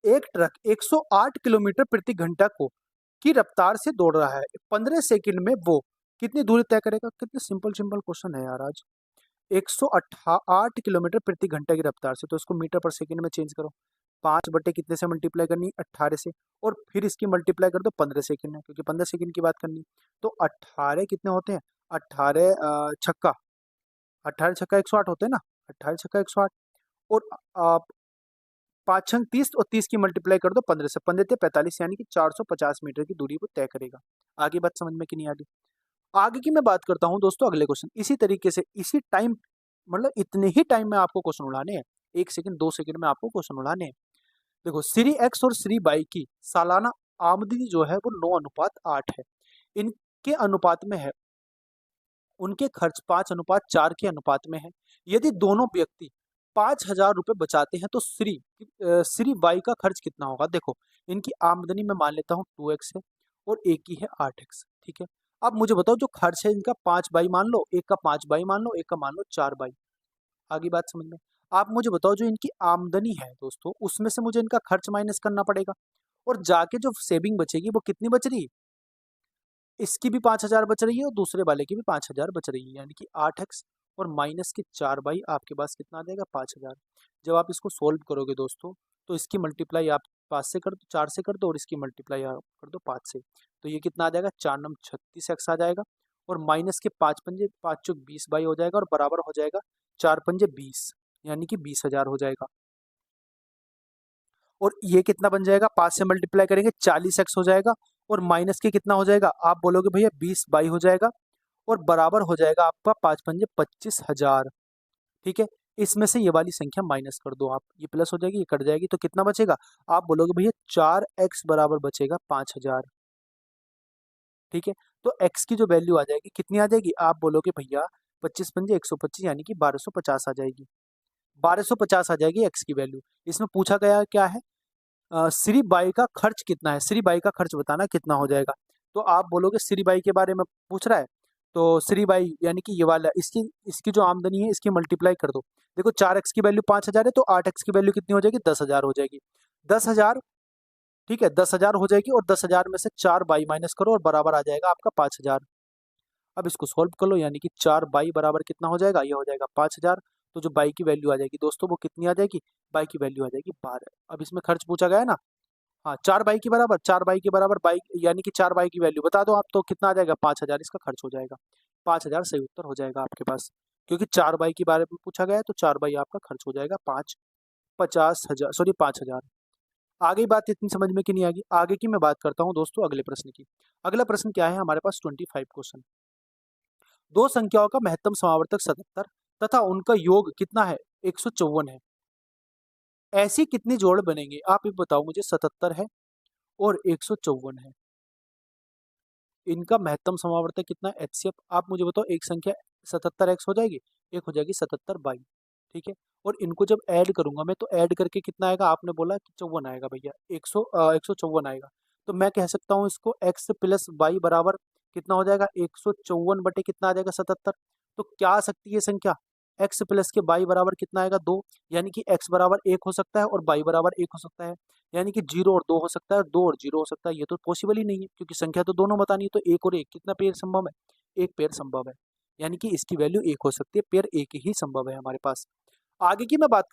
एक ट्रक 108 किलोमीटर प्रति घंटा को की रफ्तार से दौड़ रहा है, 15 सेकंड में वो कितनी दूरी तय करेगा। कितने सिंपल सिंपल क्वेश्चन है यार आज। 108 किलोमीटर प्रति घंटा की रफ्तार से, तो इसको मीटर पर सेकंड में चेंज करो, 5 बटे कितने से मल्टीप्लाई करनी, 18 से, और फिर इसकी मल्टीप्लाई कर दो 15 सेकंड में, क्योंकि 15 सेकंड की बात करनी। तो 18 कितने होते हैं, 18 छक्का, 18 छक्का 108 होते हैं ना, 18 छक्का 108, और आप 5 छंग 30 और 30 की मल्टीप्लाई कर दो 15 से, 15 ते 45, यानी कि 450 मीटर की दूरी वो तय करेगा। आगे बात समझ में कि नहीं आ रही। आगे की मैं बात करता हूं दोस्तों अगले क्वेश्चन। इसी तरीके से इसी टाइम, मतलब इतने ही टाइम में आपको क्वेश्चन उड़ाने हैं, 1 सेकंड 2 सेकंड में आपको क्वेश्चन उड़ाने हैं। देखो श्री एक्स और श्री बाई की सालाना आमदनी जो है वो 9:8 है। इनके अनुपात में है, उनके खर्च 5:4 के अनुपात में है। यदि दोनों व्यक्ति 5,000 रुपये बचाते हैं तो श्री बाई का खर्च कितना होगा। देखो इनकी आमदनी मैं मान लेता हूँ 2x है और एक की है 8x, ठीक है। अब मुझे बताओ जो खर्च है इनका 5 बाई मान लो, एक का 5 बाई मान लो, एक का मान लो 4 बाई। आगे बात समझ में। आप मुझे बताओ जो इनकी आमदनी है दोस्तों उसमें से मुझे इनका खर्च माइनस करना पड़ेगा, और जाके जो सेविंग बचेगी वो कितनी बच रही है, इसकी भी 5,000 बच रही है और दूसरे वाले की भी 5,000 बच रही है, यानी कि 8x और माइनस के 4 बाई आपके पास कितना आ जाएगा 5,000। जब आप इसको सोल्व करोगे दोस्तों तो इसकी मल्टीप्लाई आप 5 से कर दो, 4 से कर दो, और इसकी मल्टीप्लाई आप कर दो 5 से, तो ये कितना आ जाएगा 4 9 36x आ जाएगा, और माइनस के 5 पंजे 5 चौक 20 बाई हो जाएगा, और बराबर हो जाएगा 4 पंजे 20, यानी कि 20,000 हो जाएगा। और ये कितना बन जाएगा, 5 से मल्टीप्लाई करेंगे 40x हो जाएगा, और माइनस के कितना हो जाएगा, आप बोलोगे भैया 20 बाई हो जाएगा, और बराबर हो जाएगा आपका 5 पंजे 25,000, ठीक है। इसमें से ये वाली संख्या माइनस कर दो आप, ये प्लस हो जाएगी ये कट जाएगी, तो कितना बचेगा, आप बोलोगे भैया 4x बराबर बचेगा 5,000, ठीक है। तो x की जो वैल्यू आ जाएगी कितनी आ जाएगी, आप बोलोगे भैया 25 पंजे 125, यानी कि 1250 आ जाएगी, 1250 आ जाएगी x की वैल्यू। इसमें पूछा गया क्या है, श्री बाई का खर्च कितना है, श्री बाई का खर्च बताना कितना हो जाएगा। तो आप बोलोगे श्री बाई के बारे में पूछ रहा है, तो श्री बाई यानी कि ये वाला, इसकी इसकी जो आमदनी है इसकी मल्टीप्लाई कर दो। देखो 4x की वैल्यू 5,000 है तो 8x की वैल्यू कितनी हो जाएगी 10,000 हो जाएगी। 10,000, ठीक है, 10,000 हो जाएगी और 10,000 में से 4 बाई माइनस करो और बराबर आ जाएगा आपका 5,000। अब इसको सोल्व कर लो, यानी कि 4 बाई बराबर कितना हो जाएगा, ये हो जाएगा 5,000। तो जो बाई की वैल्यू आ जाएगी दोस्तों वो कितनी आ जाएगी, बाई की वैल्यू आ जाएगी 12। अब इसमें खर्च पूछा गया है ना, हाँ 4 बाई के बराबर, 4 बाई के बराबर बाई, यानी कि 4 बाई की वैल्यू बता दो आप, तो कितना आ जाएगा 5,000 इसका खर्च हो जाएगा। 5,000 सही उत्तर हो जाएगा आपके पास, क्योंकि 4 बाई के बारे में पूछा गया है तो 4 बाई आपका खर्च हो जाएगा 50,000, सॉरी 5,000। आगे बात इतनी समझ में कि नहीं आएगी, आगे की मैं बात करता हूँ दोस्तों अगले प्रश्न की। अगला प्रश्न क्या है हमारे पास, 25 क्वेश्चन। दो संख्याओं का महत्तम समावर्तक 77 तथा उनका योग कितना है, 154 है। ऐसी कितनी जोड़ बनेंगे, आप ये बताओ मुझे, 77 है और 154 है, इनका महत्तम समावर्तक कितना है, एचसीएफ। आप मुझे बताओ, एक संख्या 77x हो जाएगी, एक हो जाएगी 77y, ठीक है। और इनको जब ऐड करूंगा मैं तो ऐड करके कितना आएगा, आपने बोला कि 54 आएगा भैया, 154 आएगा। तो मैं कह सकता हूँ इसको x प्लस वाई बराबर कितना हो जाएगा, 154 बटे कितना आ जाएगा 77। तो क्या आ सकती है संख्या, x प्लस के y बराबर कितना आएगा 2, यानी कि x बराबर 1 हो सकता है और y बराबर 1 हो सकता है, यानी कि 0 और 2 हो सकता है और 2 और 0 हो सकता है। ये तो पॉसिबल ही नहीं है क्योंकि संख्या तो दोनों बतानी है, तो 1 और 1 कितना पेयर संभव है, एक पेयर संभव है, यानी कि इसकी वैल्यू 1 हो सकती है, पेयर 1 ही संभव है हमारे पास। आगे की मैं बात